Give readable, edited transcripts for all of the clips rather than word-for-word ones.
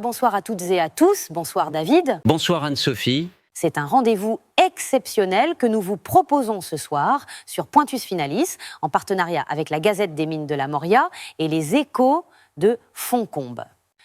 Bonsoir à toutes et à tous. Bonsoir David. Bonsoir Anne-Sophie. C'est un rendez-vous exceptionnel que nous vous proposons ce soir sur Pointus Finalis, en partenariat avec la Gazette des Mines de la Moria et les Échos de Fontcombe.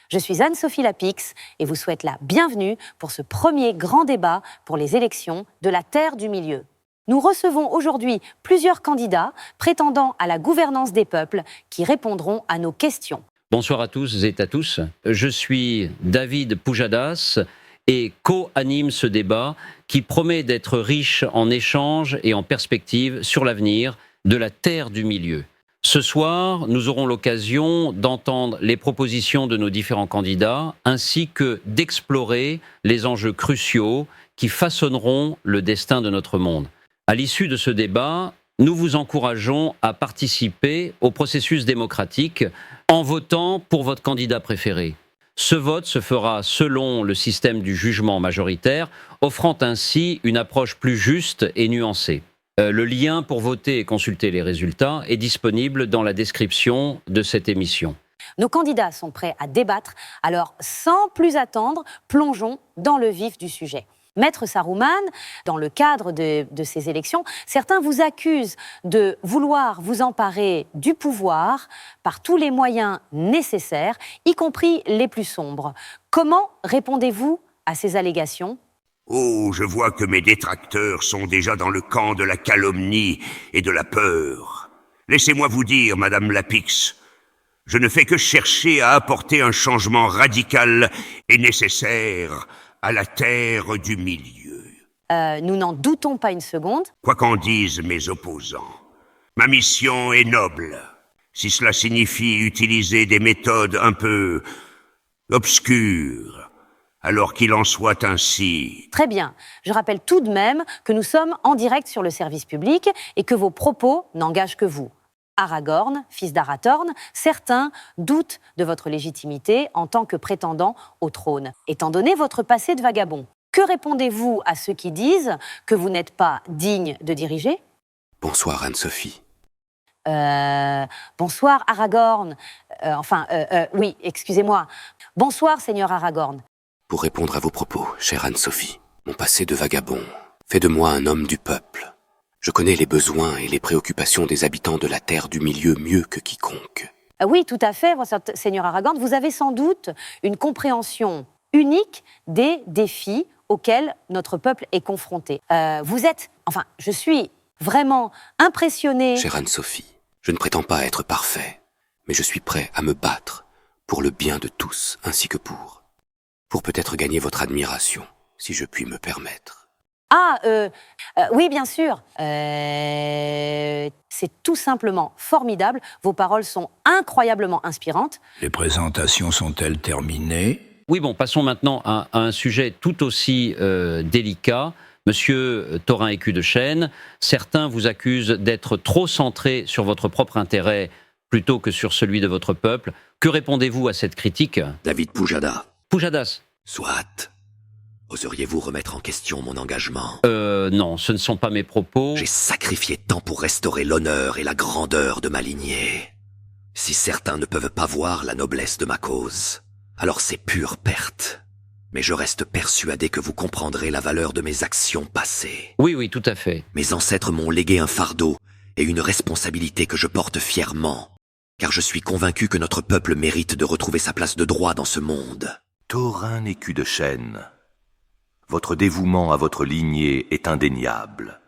Je suis Anne-Sophie Lapix et vous souhaite la bienvenue pour ce premier grand débat pour les élections de la Terre du Milieu. Nous recevons aujourd'hui plusieurs candidats prétendant à la gouvernance des peuples qui répondront à nos questions. Bonsoir à tous et à tous. Je suis David Pujadas et co-anime ce débat qui promet d'être riche en échanges et en perspectives sur l'avenir de la Terre du Milieu. Ce soir, nous aurons l'occasion d'entendre les propositions de nos différents candidats ainsi que d'explorer les enjeux cruciaux qui façonneront le destin de notre monde. À l'issue de ce débat, nous vous encourageons à participer au processus démocratique en votant pour votre candidat préféré. Ce vote se fera selon le système du jugement majoritaire, offrant ainsi une approche plus juste et nuancée. Le lien pour voter et consulter les résultats est disponible dans la description de cette émission. Nos candidats sont prêts à débattre, alors sans plus attendre, plongeons dans le vif du sujet. Maître Saruman, dans le cadre de ces élections, certains vous accusent de vouloir vous emparer du pouvoir par tous les moyens nécessaires, y compris les plus sombres. Comment répondez-vous à ces allégations ? Oh, je vois que mes détracteurs sont déjà dans le camp de la calomnie et de la peur. Laissez-moi vous dire, Madame Lapix, je ne fais que chercher à apporter un changement radical et nécessaire à la Terre du Milieu. Nous n'en doutons pas une seconde. Quoi qu'en disent mes opposants, ma mission est noble. Si cela signifie utiliser des méthodes un peu obscures, alors qu'il en soit ainsi. Très bien. Je rappelle tout de même que nous sommes en direct sur le service public et que vos propos n'engagent que vous. Aragorn, fils d'Arathorn, certains doutent de votre légitimité en tant que prétendant au trône. Étant donné votre passé de vagabond, que répondez-vous à ceux qui disent que vous n'êtes pas digne de diriger ? Bonsoir Anne-Sophie. Bonsoir Aragorn. Oui, excusez-moi. Bonsoir, Seigneur Aragorn. Pour répondre à vos propos, chère Anne-Sophie, mon passé de vagabond fait de moi un homme du peuple. Je connais les besoins et les préoccupations des habitants de la Terre du Milieu mieux que quiconque. Oui, tout à fait, Seigneur Aragorn. Vous avez sans doute une compréhension unique des défis auxquels notre peuple est confronté. Je suis vraiment impressionnée. Chère Anne-Sophie, je ne prétends pas être parfait, mais je suis prêt à me battre pour le bien de tous, ainsi que pour peut-être gagner votre admiration, si je puis me permettre. Oui, bien sûr. C'est tout simplement formidable. Vos paroles sont incroyablement inspirantes. Les présentations sont-elles terminées ? Oui, passons maintenant à un sujet tout aussi délicat. Monsieur Thorin-Écu de Chêne, certains vous accusent d'être trop centré sur votre propre intérêt plutôt que sur celui de votre peuple. Que répondez-vous à cette critique ? David Pujadas. Pujadas. Soit. Oseriez-vous remettre en question mon engagement ? Non, ce ne sont pas mes propos. J'ai sacrifié tant pour restaurer l'honneur et la grandeur de ma lignée. Si certains ne peuvent pas voir la noblesse de ma cause, alors c'est pure perte. Mais je reste persuadé que vous comprendrez la valeur de mes actions passées. Oui, tout à fait. Mes ancêtres m'ont légué un fardeau et une responsabilité que je porte fièrement, car je suis convaincu que notre peuple mérite de retrouver sa place de droit dans ce monde. Thorin-Écu de Chêne, votre dévouement à votre lignée est indéniable.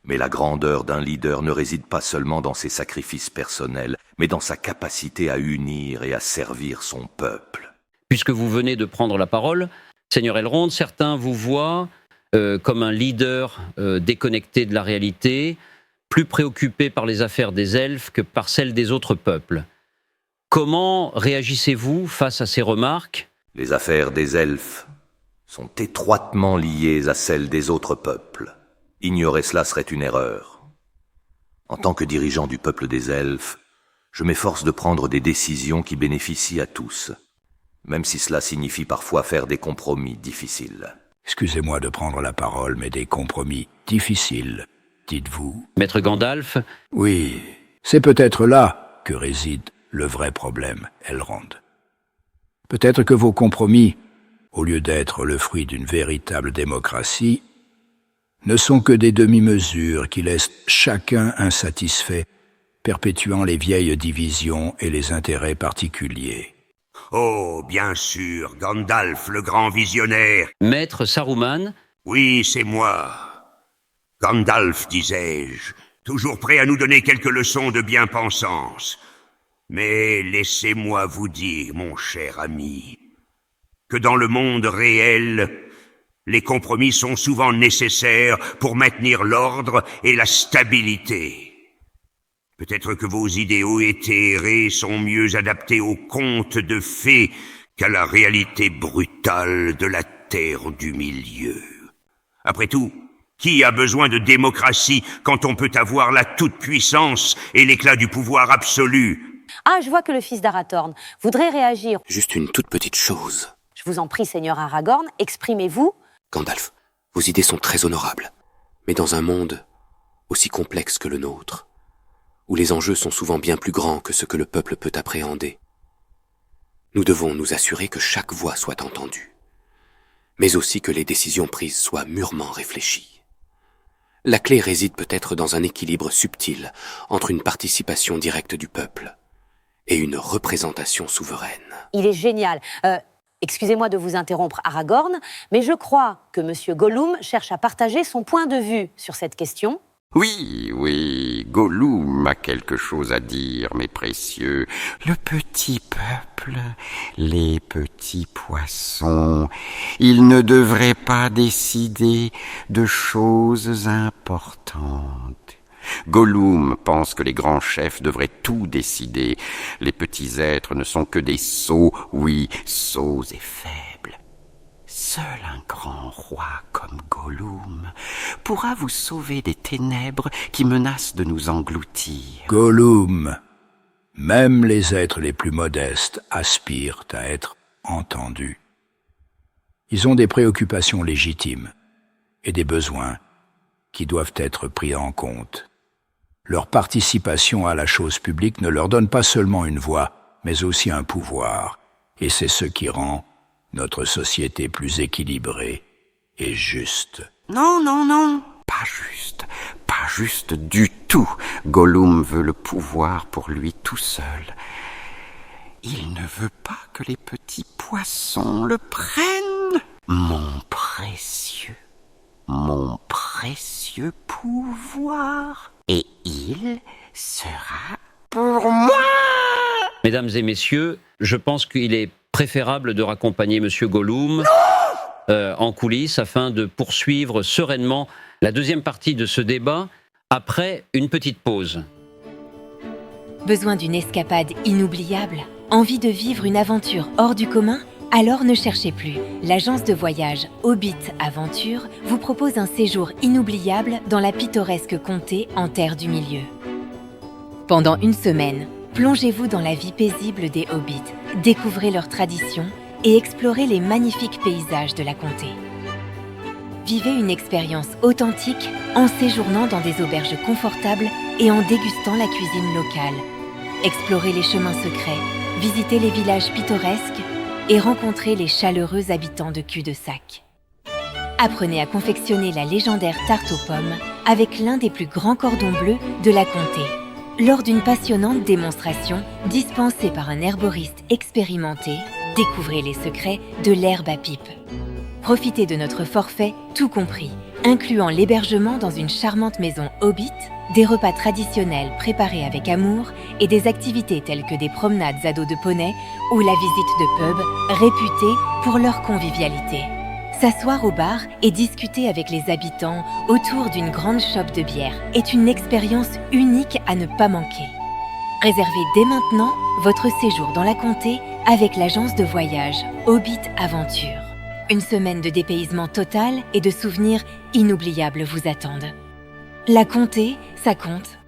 Mais la grandeur d'un leader ne réside pas seulement dans ses sacrifices personnels, mais dans sa capacité à unir et à servir son peuple. Puisque vous venez de prendre la parole, Seigneur Elrond, certains vous voient comme un leader déconnecté de la réalité, plus préoccupé par les affaires des elfes que par celles des autres peuples. Comment réagissez-vous face à ces remarques ? Les affaires des elfes sont étroitement liées à celles des autres peuples. Ignorer cela serait une erreur. En tant que dirigeant du peuple des elfes, Je m'efforce de prendre des décisions qui bénéficient à tous, même si cela signifie parfois faire des compromis difficiles. Excusez-moi de prendre la parole, mais des compromis difficiles, dites-vous? Maître Gandalf, Oui, c'est peut-être là que réside le vrai problème, Elrond. Peut-être que vos compromis, au lieu d'être le fruit d'une véritable démocratie, ne sont que des demi-mesures qui laissent chacun insatisfait, perpétuant les vieilles divisions et les intérêts particuliers. Oh, bien sûr, Gandalf, le grand visionnaire. Maître Saruman, Oui, c'est moi. Gandalf, disais-je, toujours prêt à nous donner quelques leçons de bien-pensance. Mais laissez-moi vous dire, mon cher ami, que dans le monde réel, les compromis sont souvent nécessaires pour maintenir l'ordre et la stabilité. Peut-être que vos idéaux éthérés sont mieux adaptés aux contes de fées qu'à la réalité brutale de la Terre du Milieu. Après tout, qui a besoin de démocratie quand on peut avoir la toute-puissance et l'éclat du pouvoir absolu ? Ah, je vois que le fils d'Arathorn voudrait réagir. Juste une toute petite chose. Je vous en prie, Seigneur Aragorn, exprimez-vous. Gandalf, vos idées sont très honorables. Mais dans un monde aussi complexe que le nôtre, où les enjeux sont souvent bien plus grands que ce que le peuple peut appréhender, nous devons nous assurer que chaque voix soit entendue, mais aussi que les décisions prises soient mûrement réfléchies. La clé réside peut-être dans un équilibre subtil entre une participation directe du peuple et une représentation souveraine. Il est génial. Excusez-moi de vous interrompre, Aragorn, mais je crois que M. Gollum cherche à partager son point de vue sur cette question. Oui, Gollum a quelque chose à dire, mes précieux. Le petit peuple, les petits poissons, ils ne devraient pas décider de choses importantes. Gollum pense que les grands chefs devraient tout décider. Les petits êtres ne sont que des sots, oui, sots et faibles. Seul un grand roi comme Gollum pourra vous sauver des ténèbres qui menacent de nous engloutir. Gollum, même les êtres les plus modestes aspirent à être entendus. Ils ont des préoccupations légitimes et des besoins qui doivent être pris en compte. Leur participation à la chose publique ne leur donne pas seulement une voix, mais aussi un pouvoir, et c'est ce qui rend notre société plus équilibrée et juste. Non, pas juste du tout. Gollum veut le pouvoir pour lui tout seul. Il ne veut pas que les petits poissons le prennent. Mon précieux pouvoir. Et il sera pour moi. mesdames et messieurs, je pense qu'il est préférable de raccompagner Monsieur Gollum en coulisses afin de poursuivre sereinement la deuxième partie de ce débat après une petite pause. Besoin d'une escapade inoubliable? Envie de vivre une aventure hors du commun? Alors ne cherchez plus. L'agence de voyage Hobbit Aventure vous propose un séjour inoubliable dans la pittoresque comté en Terre du Milieu. Pendant une semaine, plongez-vous dans la vie paisible des Hobbits, découvrez leurs traditions et explorez les magnifiques paysages de la comté. Vivez une expérience authentique en séjournant dans des auberges confortables et en dégustant la cuisine locale. Explorez les chemins secrets, visitez les villages pittoresques et rencontrez les chaleureux habitants de Cul-de-Sac. Apprenez à confectionner la légendaire tarte aux pommes avec l'un des plus grands cordons bleus de la comté, lors d'une passionnante démonstration dispensée par un herboriste expérimenté. Découvrez les secrets de l'herbe à pipe. Profitez de notre forfait tout compris, incluant l'hébergement dans une charmante maison Hobbit, des repas traditionnels préparés avec amour et des activités telles que des promenades à dos de poney ou la visite de pubs réputés pour leur convivialité. S'asseoir au bar et discuter avec les habitants autour d'une grande chope de bière est une expérience unique à ne pas manquer. Réservez dès maintenant votre séjour dans la comté avec l'agence de voyage Hobbit Aventure. Une semaine de dépaysement total et de souvenirs inoubliables vous attendent. La comté, ça compte.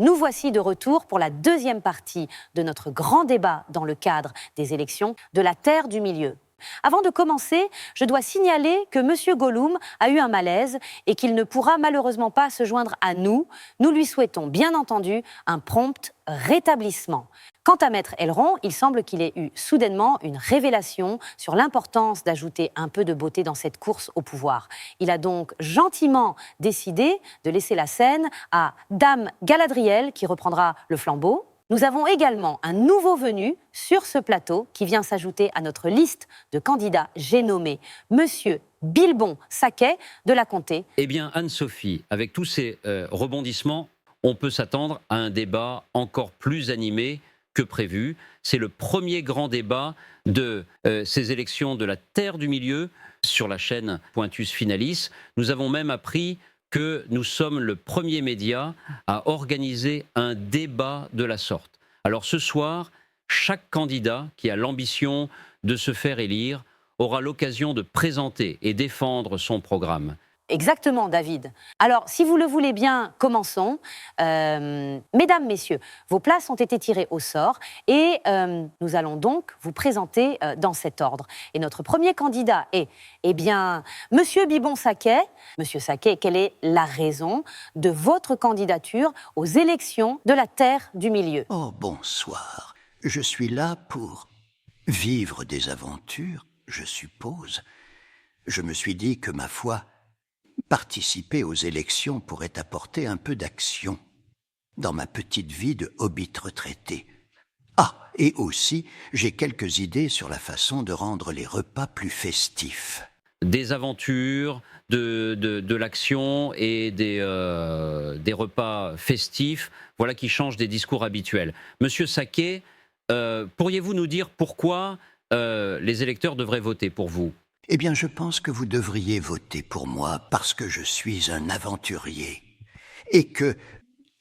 Nous voici de retour pour la deuxième partie de notre grand débat dans le cadre des élections de la Terre du Milieu. Avant de commencer, je dois signaler que M. Gollum a eu un malaise et qu'il ne pourra malheureusement pas se joindre à nous. Nous lui souhaitons bien entendu un prompt rétablissement. Quant à Maître Elrond, il semble qu'il ait eu soudainement une révélation sur l'importance d'ajouter un peu de beauté dans cette course au pouvoir. Il a donc gentiment décidé de laisser la scène à Dame Galadriel qui reprendra le flambeau. Nous avons également un nouveau venu sur ce plateau qui vient s'ajouter à notre liste de candidats. J'ai nommé Monsieur Bilbon Saquet de la Comté. Eh bien, Anne-Sophie, avec tous ces rebondissements, on peut s'attendre à un débat encore plus animé que prévu. C'est le premier grand débat de ces élections de la Terre du Milieu sur la chaîne Pointus Finalis. Nous avons même appris que nous sommes le premier média à organiser un débat de la sorte. Alors ce soir, chaque candidat qui a l'ambition de se faire élire aura l'occasion de présenter et défendre son programme. Exactement, David. Alors, si vous le voulez bien, commençons. Mesdames, messieurs, vos places ont été tirées au sort et nous allons donc vous présenter dans cet ordre. Et notre premier candidat est, eh bien, Monsieur Bilbon Saquet. Monsieur Saquet, quelle est la raison de votre candidature aux élections de la Terre du Milieu? Oh, bonsoir. Je suis là pour vivre des aventures, je suppose. Je me suis dit que, ma foi, participer aux élections pourrait apporter un peu d'action dans ma petite vie de hobbit retraité. Ah, et aussi, j'ai quelques idées sur la façon de rendre les repas plus festifs. Des aventures, de l'action et des repas festifs, voilà qui changent des discours habituels. Monsieur Saquet, pourriez-vous nous dire pourquoi les électeurs devraient voter pour vous ? Eh bien, je pense que vous devriez voter pour moi parce que je suis un aventurier et que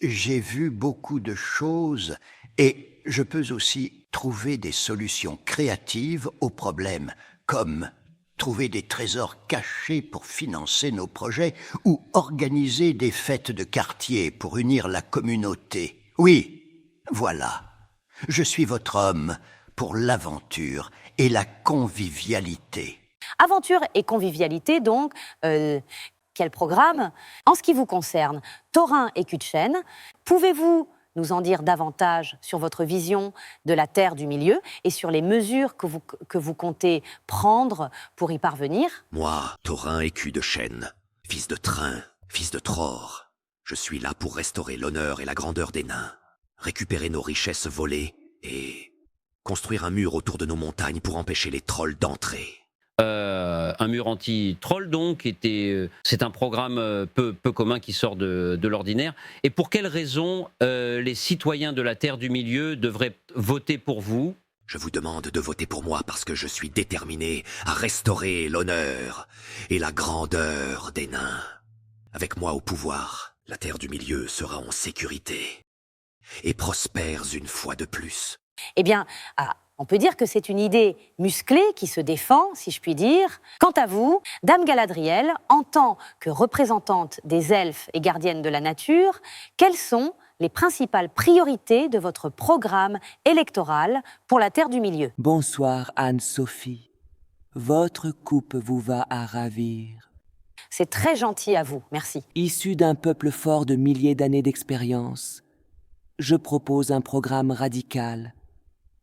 j'ai vu beaucoup de choses et je peux aussi trouver des solutions créatives aux problèmes, comme trouver des trésors cachés pour financer nos projets ou organiser des fêtes de quartier pour unir la communauté. Oui, voilà, je suis votre homme pour l'aventure et la convivialité. Aventure et convivialité, donc, quel programme? En ce qui vous concerne, Thorin et Cutchen, pouvez-vous nous en dire davantage sur votre vision de la Terre du Milieu et sur les mesures que vous comptez prendre pour y parvenir? Moi, Thorin écu de chêne, fils de Train, fils de Tror, je suis là pour restaurer l'honneur et la grandeur des nains, récupérer nos richesses volées et construire un mur autour de nos montagnes pour empêcher les trolls d'entrer. Un mur anti-troll, donc, c'est un programme peu commun qui sort de l'ordinaire. Et pour quelles raisons les citoyens de la Terre du Milieu devraient voter pour vous? Je vous demande de voter pour moi parce que je suis déterminé à restaurer l'honneur et la grandeur des nains. Avec moi au pouvoir, la Terre du Milieu sera en sécurité et prospère une fois de plus. Eh bien, on peut dire que c'est une idée musclée qui se défend, si je puis dire. Quant à vous, Dame Galadriel, en tant que représentante des elfes et gardienne de la nature, quelles sont les principales priorités de votre programme électoral pour la Terre du Milieu? Bonsoir Anne-Sophie. Votre coupe vous va à ravir. C'est très gentil à vous, merci. Issu d'un peuple fort de milliers d'années d'expérience, je propose un programme radical,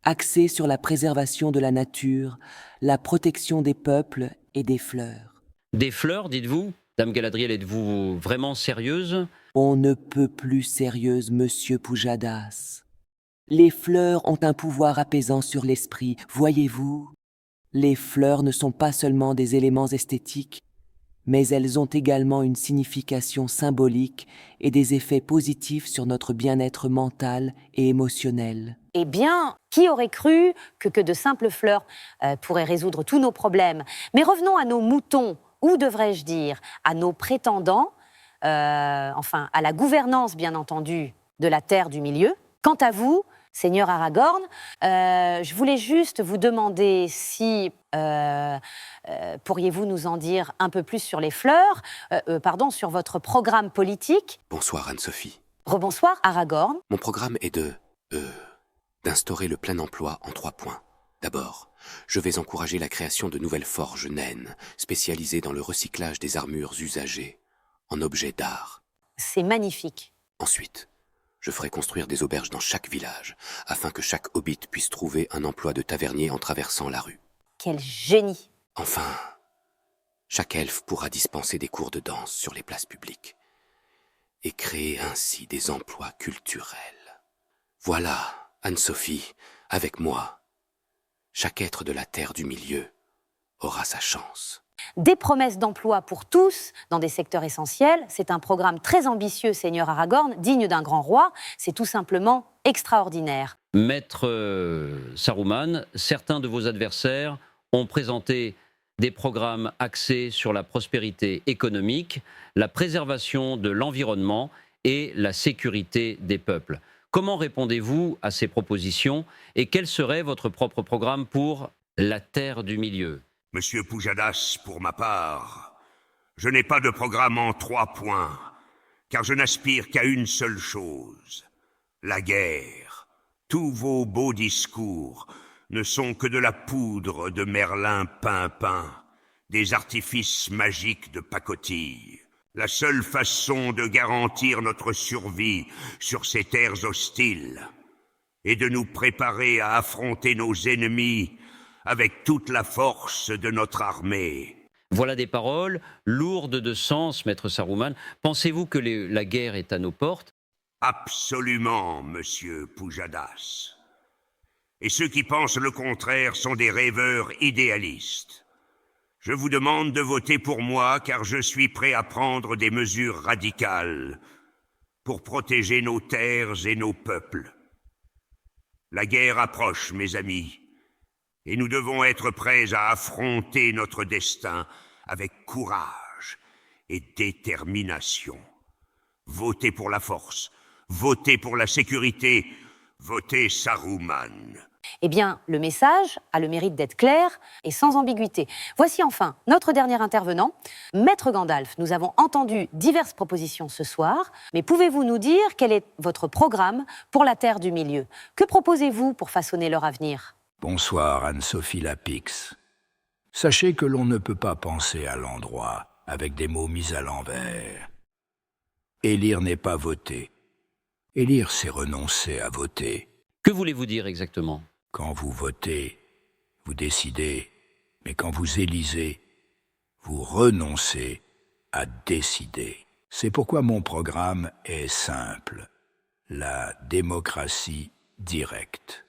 axé sur la préservation de la nature, la protection des peuples et des fleurs. Des fleurs, dites-vous? Dame Galadriel, êtes-vous vraiment sérieuse? On ne peut plus sérieuse, monsieur Pujadas. Les fleurs ont un pouvoir apaisant sur l'esprit, voyez-vous. Les fleurs ne sont pas seulement des éléments esthétiques, mais elles ont également une signification symbolique et des effets positifs sur notre bien-être mental et émotionnel. Eh bien, qui aurait cru que de simples fleurs pourraient résoudre tous nos problèmes? Mais revenons à nos moutons, ou devrais-je dire, à nos prétendants, enfin, à la gouvernance, bien entendu, de la Terre du Milieu. Quant à vous, Seigneur Aragorn, je voulais juste vous demander si pourriez-vous nous en dire un peu plus sur les fleurs, sur votre programme politique? Bonsoir Anne-Sophie. Rebonsoir, Aragorn. Mon programme est d'instaurer le plein emploi en 3 points. D'abord, je vais encourager la création de nouvelles forges naines, spécialisées dans le recyclage des armures usagées en objets d'art. C'est magnifique. Ensuite, je ferai construire des auberges dans chaque village, afin que chaque hobbit puisse trouver un emploi de tavernier en traversant la rue. Quel génie! Enfin, chaque elfe pourra dispenser des cours de danse sur les places publiques et créer ainsi des emplois culturels. Voilà, Anne-Sophie, avec moi, chaque être de la Terre du Milieu aura sa chance. Des promesses d'emploi pour tous dans des secteurs essentiels. C'est un programme très ambitieux, Seigneur Aragorn, digne d'un grand roi. C'est tout simplement extraordinaire. Maître Saruman, certains de vos adversaires ont présenté des programmes axés sur la prospérité économique, la préservation de l'environnement et la sécurité des peuples. Comment répondez-vous à ces propositions et quel serait votre propre programme pour la Terre du Milieu ? Monsieur Pujadas, pour ma part, je n'ai pas de programme en 3 points, car je n'aspire qu'à une seule chose, la guerre. Tous vos beaux discours ne sont que de la poudre de Merlin Pimpin, des artifices magiques de pacotille. La seule façon de garantir notre survie sur ces terres hostiles est de nous préparer à affronter nos ennemis avec toute la force de notre armée. Voilà des paroles lourdes de sens, Maître Saruman. Pensez-vous que la guerre est à nos portes ? Absolument, monsieur Pujadas. Et ceux qui pensent le contraire sont des rêveurs idéalistes. Je vous demande de voter pour moi car je suis prêt à prendre des mesures radicales pour protéger nos terres et nos peuples. La guerre approche, mes amis, et nous devons être prêts à affronter notre destin avec courage et détermination. Votez pour la force, votez pour la sécurité, votez Saruman. Eh bien, le message a le mérite d'être clair et sans ambiguïté. Voici enfin notre dernier intervenant, Maître Gandalf. Nous avons entendu diverses propositions ce soir, mais pouvez-vous nous dire quel est votre programme pour la Terre du Milieu ? Que proposez-vous pour façonner leur avenir ? Bonsoir, Anne-Sophie Lapix. Sachez que l'on ne peut pas penser à l'endroit avec des mots mis à l'envers. Élire n'est pas voter. Élire, c'est renoncer à voter. Que voulez-vous dire exactement ? Quand vous votez, vous décidez, mais quand vous élisez, vous renoncez à décider. C'est pourquoi mon programme est simple, la démocratie directe.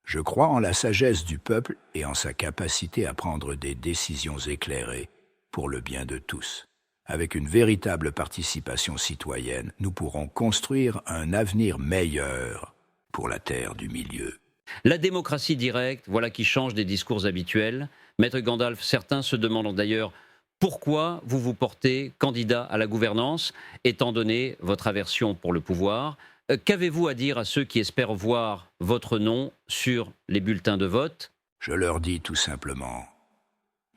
Je crois en la sagesse du peuple et en sa capacité à prendre des décisions éclairées pour le bien de tous. Avec une véritable participation citoyenne, nous pourrons construire un avenir meilleur pour la Terre du Milieu. La démocratie directe, voilà qui change des discours habituels. Maître Gandalf, certains se demandent d'ailleurs pourquoi vous vous portez candidat à la gouvernance, étant donné votre aversion pour le pouvoir. Qu'avez-vous à dire à ceux qui espèrent voir votre nom sur les bulletins de vote ? Je leur dis tout simplement,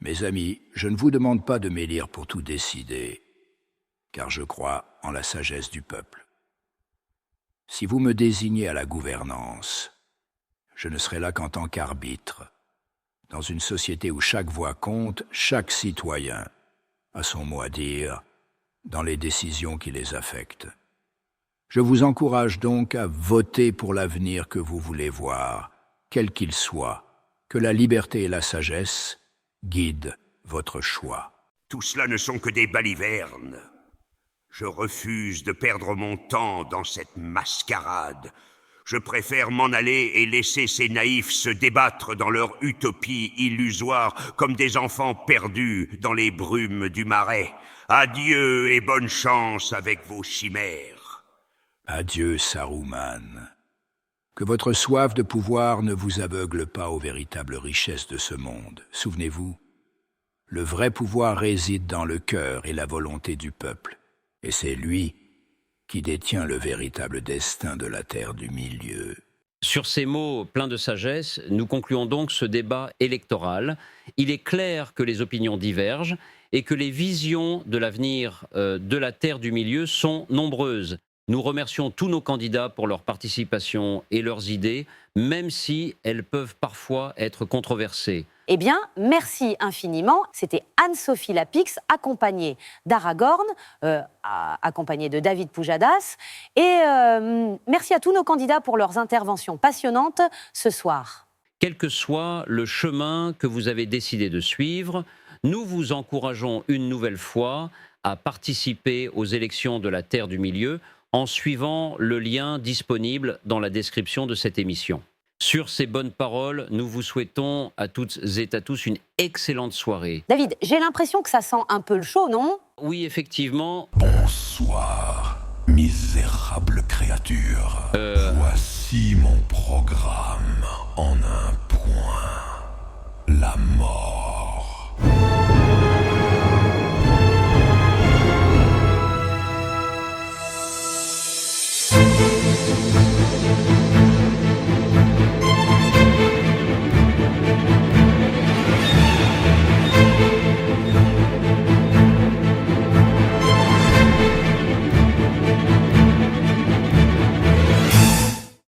mes amis, je ne vous demande pas de m'élire pour tout décider, car je crois en la sagesse du peuple. Si vous me désignez à la gouvernance, je ne serai là qu'en tant qu'arbitre. Dans une société où chaque voix compte, chaque citoyen a son mot à dire dans les décisions qui les affectent. Je vous encourage donc à voter pour l'avenir que vous voulez voir, quel qu'il soit, que la liberté et la sagesse guident votre choix. Tout cela ne sont que des balivernes. Je refuse de perdre mon temps dans cette mascarade. Je préfère m'en aller et laisser ces naïfs se débattre dans leur utopie illusoire comme des enfants perdus dans les brumes du marais. Adieu et bonne chance avec vos chimères. Adieu, Saruman. Que votre soif de pouvoir ne vous aveugle pas aux véritables richesses de ce monde. Souvenez-vous, le vrai pouvoir réside dans le cœur et la volonté du peuple. Et c'est lui qui détient le véritable destin de la Terre du Milieu. Sur ces mots pleins de sagesse, nous concluons donc ce débat électoral. Il est clair que les opinions divergent et que les visions de l'avenir de la Terre du Milieu sont nombreuses. Nous remercions tous nos candidats pour leur participation et leurs idées, même si elles peuvent parfois être controversées. Eh bien, merci infiniment. C'était Anne-Sophie Lapix, accompagnée d'Aragorn, accompagnée de David Pujadas. Et merci à tous nos candidats pour leurs interventions passionnantes ce soir. Quel que soit le chemin que vous avez décidé de suivre, nous vous encourageons une nouvelle fois à participer aux élections de la Terre du Milieu en suivant le lien disponible dans la description de cette émission. Sur ces bonnes paroles, nous vous souhaitons à toutes et à tous une excellente soirée. David, j'ai l'impression que ça sent un peu le chaud, non? Oui, effectivement. Bonsoir, misérable créature. Voici mon programme en un